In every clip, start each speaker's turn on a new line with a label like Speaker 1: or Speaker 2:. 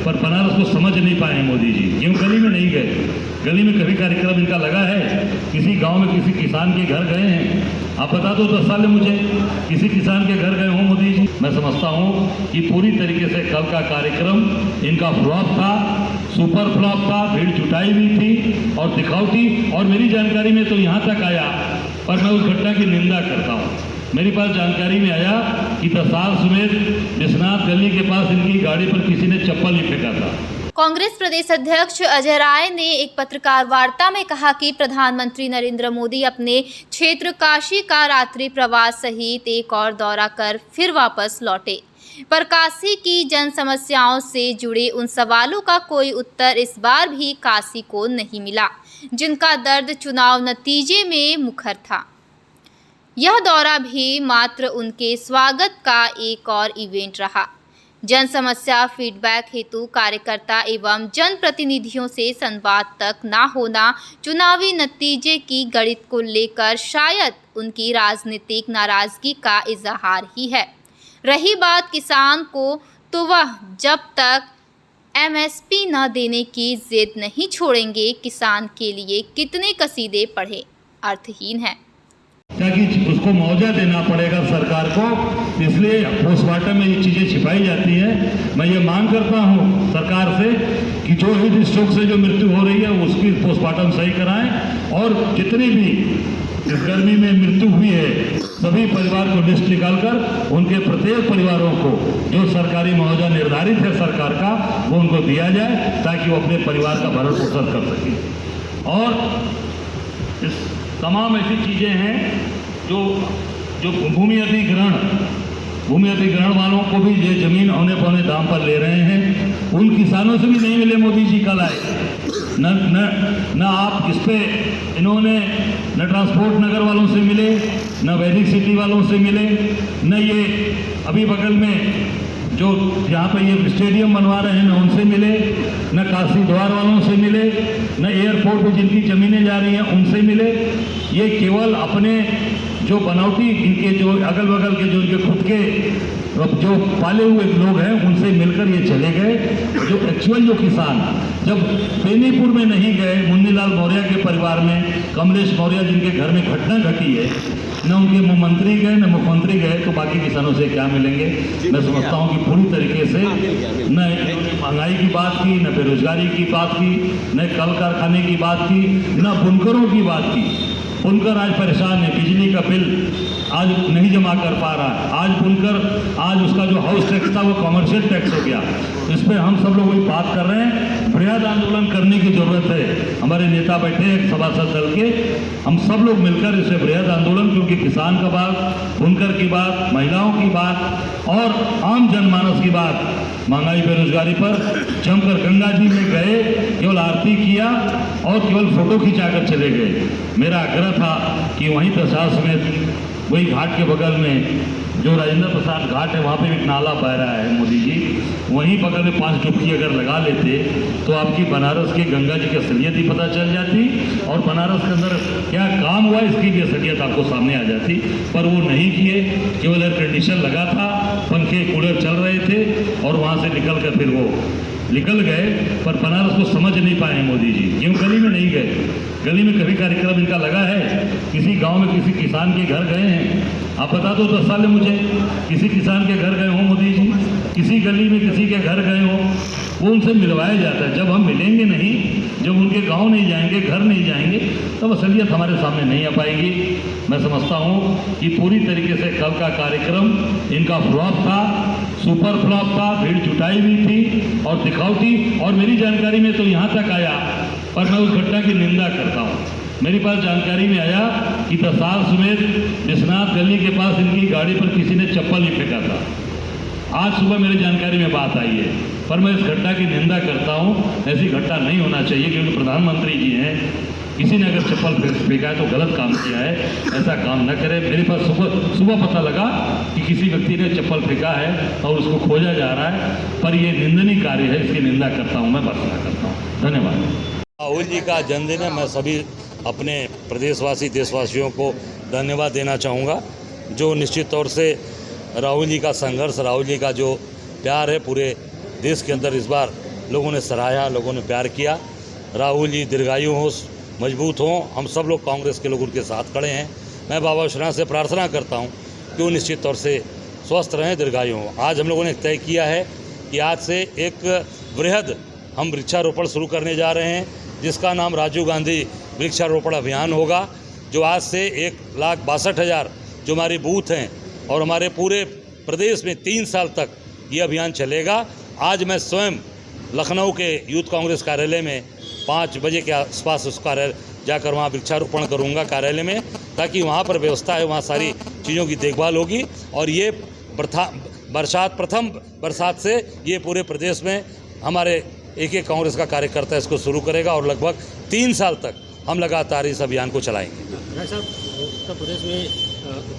Speaker 1: पर बनारस को समझ नहीं पाए मोदी जी। क्यों गली में नहीं गए? गली में कभी कार्यक्रम इनका लगा है? किसी गांव में किसी किसान के घर गए हैं? आप बता दो 10 साल में मुझे किसी किसान के घर गए हो मोदी जी? मैं समझता हूँ कि पूरी तरीके से कल का कार्यक्रम इनका फ्लॉप था, सुपर फ्लॉप था, भीड़ जुटाई हुई थी और दिखावटी। और मेरी जानकारी में तो यहाँ तक आया, पर मैं उस घटना की निंदा करता हूँ। मेरे पास जानकारी में आया कि दसार समेत विश्वनाथ गली के पास इनकी गाड़ी पर किसी ने चप्पल ही फेंका था।
Speaker 2: कांग्रेस प्रदेश अध्यक्ष अजय राय ने एक पत्रकार वार्ता में कहा कि प्रधानमंत्री नरेंद्र मोदी अपने क्षेत्र काशी का रात्रि प्रवास सहित एक और दौरा कर फिर वापस लौटे, पर काशी की जन समस्याओं से जुड़े उन सवालों का कोई उत्तर इस बार भी काशी को नहीं मिला, जिनका दर्द चुनाव नतीजे में मुखर था। यह दौरा भी मात्र उनके स्वागत का एक और इवेंट रहा। जन समस्या फीडबैक हेतु कार्यकर्ता एवं जनप्रतिनिधियों से संवाद तक ना होना चुनावी नतीजे की गणित को लेकर शायद उनकी राजनीतिक नाराजगी का इजहार ही है। रही बात किसान को, तो वह जब तक MSP न देने की जिद नहीं छोड़ेंगे, किसान के लिए कितने कसीदे पढ़े अर्थहीन है।
Speaker 1: ताकि उसको मुआवजा देना पड़ेगा सरकार को, इसलिए पोस्टमार्टम में ये चीज़ें छिपाई जाती है। मैं ये मांग करता हूँ सरकार से कि जो हीट स्ट्रोक से जो मृत्यु हो रही है उसकी पोस्टमार्टम सही कराएं, और जितनी भी इस गर्मी में मृत्यु हुई है सभी परिवार को लिस्ट निकालकर उनके प्रत्येक परिवारों को जो सरकारी मुआवजा निर्धारित है सरकार का वो उनको दिया जाए, ताकि वो अपने परिवार का भरण पोषण कर सकें। और इस तमाम ऐसी चीज़ें हैं जो भूमि अधिग्रहण वालों को भी ये जमीन औने पौने दाम पर ले रहे हैं, उन किसानों से भी नहीं मिले मोदी जी कल आए। न आप इस पे इन्होंने न ट्रांसपोर्ट नगर वालों से मिले, न वैदिक सिटी वालों से मिले, न ये अभी बगल में जो यहाँ पे ये स्टेडियम बनवा रहे हैं न उनसे मिले, न काशी द्वार वालों से मिले, न एयरपोर्ट पे जिनकी ज़मीनें जा रही हैं उनसे मिले। ये केवल अपने जो बनावटी इनके जो अगल बगल के जो इनके खुद के जो पाले हुए लोग हैं उनसे मिलकर ये चले गए। जो एक्चुअल जो किसान जब बेनीपुर में नहीं गए, मुन्नीलाल मौर्य के परिवार में कमलेश मौर्य जिनके घर में घटना घटी है, न उनके मंत्री गए न मुख्यमंत्री गए, तो बाकी किसानों से क्या मिलेंगे? मैं समझता हूँ कि पूरी तरीके से न महंगाई की बात की, न बेरोजगारी की बात की, न कल कारखाने की बात की, न बुनकरों की बात की। बुनकर आज परेशान है, बिजली का बिल आज नहीं जमा कर पा रहा है। आज बुनकर आज उसका जो हाउस टैक्स था वो कमर्शियल टैक्स हो गया। इस पर हम सब लोग वही बात कर रहे हैं, बृहद आंदोलन करने की जरूरत है। हमारे नेता बैठे हैं सभासद दल के, हम सब लोग मिलकर इसे बृहद आंदोलन, क्योंकि किसान का बात, बुनकर की बात, महिलाओं की बात और आम जनमानस की बात, महंगाई बेरोजगारी पर जमकर गंगा जी में गए, केवल आरती किया और केवल फोटो खिंचाकर चले गए। मेरा आग्रह था कि वहीं प्रशासन समेत वही घाट के बगल में जो राजेंद्र प्रसाद घाट है वहाँ पे भी एक नाला बह रहा है मोदी जी, वहीं बगल में 5 डुबकी अगर लगा लेते तो आपकी बनारस की गंगा जी की असलियत ही पता चल जाती और बनारस के अंदर क्या काम हुआ इसकी भी असलियत आपको सामने आ जाती। पर वो नहीं किए, केवल एयर कंडीशन लगा था, पंखे कूलर चल रहे थे और वहाँ से निकल कर फिर वो निकल गए, पर बनारस को समझ नहीं पाए मोदी जी। क्यों गली में नहीं गए? गली में कभी कार्यक्रम इनका लगा है? किसी गांव में किसी किसान के घर गए हैं? आप बता दो 10 साल में मुझे किसी किसान के घर गए हो मोदी जी? किसी गली में किसी के घर गए हो? वो उनसे मिलवाया जाता है। जब हम मिलेंगे नहीं, जब उनके गांव नहीं जाएंगे, घर नहीं जाएंगे, तब असलियत हमारे सामने नहीं आ पाएगी। मैं समझता हूँ कि पूरी तरीके से कल का कार्यक्रम इनका फ्लॉप था, सुपर फ्लॉप था, भीड़ जुटाई हुई थी और दिखावटी। और मेरी जानकारी में तो यहाँ तक आया, पर मैं उस घटना की निंदा करता हूँ। मेरे पास जानकारी में आया कि दसार समेत विश्वनाथ गली के पास इनकी गाड़ी पर किसी ने चप्पल ही फेंका था। आज सुबह मेरी जानकारी में बात आई है, पर मैं इस घटना की निंदा करता हूँ। ऐसी घटना नहीं होना चाहिए, क्योंकि प्रधानमंत्री जी हैं, किसी ने अगर चप्पल फेंका है तो गलत काम किया है, ऐसा काम न करें। मेरे पास सुबह पता लगा कि किसी व्यक्ति ने चप्पल फेंका है और उसको खोजा जा रहा है, पर यह निंदनीय कार्य है, इसकी निंदा करता हूँ, मैं भर्त्सना करता हूँ। धन्यवाद।
Speaker 3: राहुल जी का जन्मदिन है, मैं सभी अपने प्रदेशवासी देशवासियों को धन्यवाद देना चाहूँगा, जो निश्चित तौर से राहुल जी का संघर्ष, राहुल जी का जो प्यार है पूरे देश के अंदर इस बार लोगों ने सराहा, लोगों ने प्यार किया। राहुल जी दीर्घायु हों, मजबूत हों, हम सब लोग कांग्रेस के लोग उनके साथ खड़े हैं। मैं बाबा विश्वनाथ से प्रार्थना करता हूं कि वो निश्चित तौर से स्वस्थ रहें, दीर्घायु हों। आज हम लोगों ने तय किया है कि आज से एक वृहद हम वृक्षारोपण शुरू करने जा रहे हैं, जिसका नाम राजीव गांधी वृक्षारोपण अभियान होगा, जो आज से 1,62,000 जो हमारे बूथ हैं और हमारे पूरे प्रदेश में 3 साल तक ये अभियान चलेगा। आज मैं स्वयं लखनऊ के यूथ कांग्रेस कार्यालय में 5 बजे के आसपास उस कार्यालय जाकर वहाँ वृक्षारोपण करूँगा कार्यालय में, ताकि वहाँ पर व्यवस्था है, वहाँ सारी चीज़ों की देखभाल होगी। और ये प्रथम बरसात से ये पूरे प्रदेश में हमारे एक कांग्रेस का कार्यकर्ता इसको शुरू करेगा और लगभग 3 साल तक हम लगातार इस अभियान को चलाएंगे।
Speaker 4: राय साहब, उत्तर प्रदेश में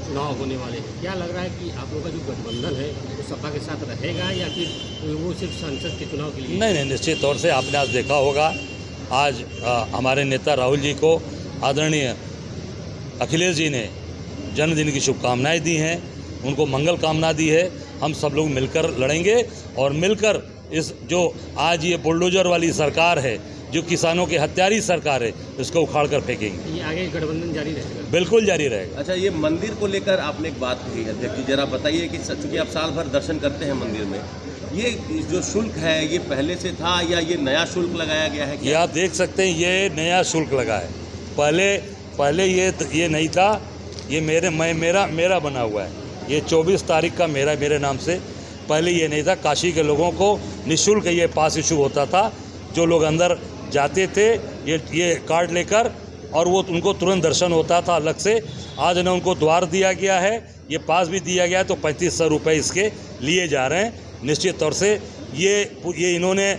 Speaker 4: चुनाव होने वाले हैं, क्या लग रहा है कि आप लोगों का जो गठबंधन है वो सपा के साथ रहेगा या फिर वो सिर्फ संसद के चुनाव के लिए?
Speaker 3: नहीं, निश्चित तौर से आपने आज देखा होगा, आज हमारे नेता राहुल जी को आदरणीय अखिलेश जी ने जन्मदिन की शुभकामनाएं दी हैं, उनको मंगल कामना दी है। हम सब लोग मिलकर लड़ेंगे और मिलकर इस जो आज ये बुलडोजर वाली सरकार है, जो किसानों की हत्यारी सरकार है, इसको उखाड़ कर फेंकेंगे।
Speaker 4: ये आगे गठबंधन जारी रहेगा?
Speaker 3: बिल्कुल जारी रहेगा।
Speaker 5: अच्छा, ये मंदिर को लेकर आपने एक बात कही अध्यक्ष जी, जरा बताइए कि चूंकि आप साल भर दर्शन करते हैं मंदिर में, ये जो शुल्क है ये पहले से था या ये नया शुल्क लगाया गया है?
Speaker 3: ये आप देख सकते हैं, ये नया शुल्क लगा है। पहले ये नहीं था, ये मेरा बना हुआ है। ये 24 तारीख का मेरे नाम से, पहले ये नहीं था। काशी के लोगों को निःशुल्क ये पास इशू होता था, जो लोग अंदर जाते थे ये कार्ड लेकर, और वो उनको तुरंत दर्शन होता था अलग से। आज ना उनको द्वार दिया गया है, ये पास भी दिया गया है, तो 3500 रुपये इसके लिए जा रहे हैं। निश्चित तौर से ये इन्होंने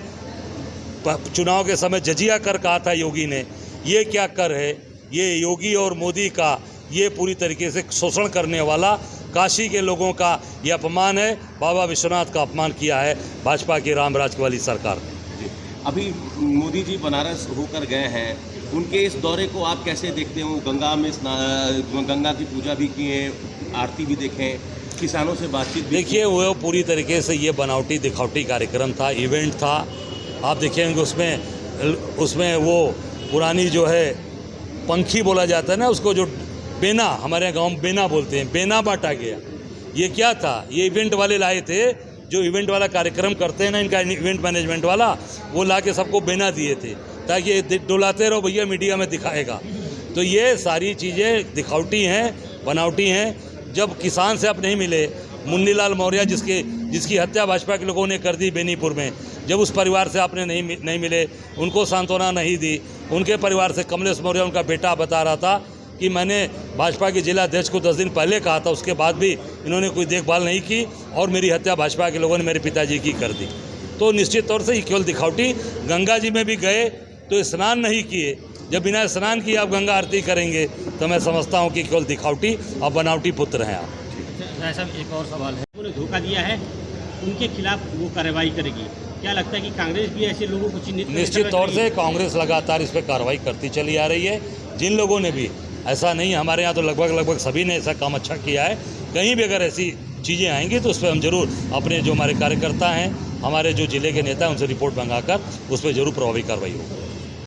Speaker 3: चुनाव के समय जजिया कर कहा था योगी ने, ये क्या कर है? ये योगी और मोदी का ये पूरी तरीके से शोषण करने वाला काशी के लोगों का ये अपमान है। बाबा विश्वनाथ का अपमान किया है भाजपा की रामराज वाली सरकार ने।
Speaker 5: अभी मोदी जी बनारस होकर गए हैं, उनके इस दौरे को आप कैसे देखते हो? गंगा की पूजा भी किए, आरती भी देखें, किसानों से बातचीत भी।
Speaker 3: देखिए, वो पूरी तरीके से ये बनावटी दिखावटी कार्यक्रम था, इवेंट था। आप देखेंगे उसमें वो पुरानी जो है पंखी बोला जाता है ना, उसको जो बेना, हमारे गांव में बेना बोलते हैं, बेना बांटा गया। ये क्या था? ये इवेंट वाले लाए थे, जो इवेंट वाला कार्यक्रम करते हैं ना, इनका इवेंट मैनेजमेंट वाला, वो ला के सबको बेना दिए थे, ताकि ये डुलाते रहो भैया, मीडिया में दिखाएगा। तो ये सारी चीज़ें दिखावटी हैं, बनावटी हैं। जब किसान से आप नहीं मिले, मुन्नीलाल मौर्य जिसकी हत्या भाजपा के लोगों ने कर दी बेनीपुर में, जब उस परिवार से आपने नहीं मिले, उनको सांत्वना नहीं दी, उनके परिवार से कमलेश मौर्य उनका बेटा बता रहा था कि मैंने भाजपा के जिला अध्यक्ष को 10 दिन पहले कहा था, उसके बाद भी इन्होंने कोई देखभाल नहीं की और मेरी हत्या भाजपा के लोगों ने मेरे पिताजी की कर दी। तो निश्चित तौर से ये केवल दिखावटी। गंगा जी में भी गए तो स्नान नहीं किए, जब बिना स्नान किए आप गंगा आरती करेंगे, तो मैं समझता हूँ कि केवल दिखावटी और बनावटी पुत्र हैं आप।
Speaker 4: राय साहब, एक और सवाल है, उन्होंने धोखा दिया है, उनके खिलाफ वो कार्रवाई करेगी। क्या लगता है कि कांग्रेस भी ऐसे लोगों को चिन्हित?
Speaker 3: निश्चित तौर से कांग्रेस लगातार इस पर कार्रवाई करती चली आ रही है। जिन लोगों ने भी, ऐसा नहीं, हमारे यहाँ तो लगभग सभी ने ऐसा काम अच्छा किया है। कहीं भी अगर ऐसी चीज़ें आएंगी तो उस पर हम जरूर अपने जो हमारे कार्यकर्ता हैं, हमारे जो जिले के नेता हैं, उनसे रिपोर्ट मंगाकर उस पर जरूर प्रभावी कार्रवाई होगी।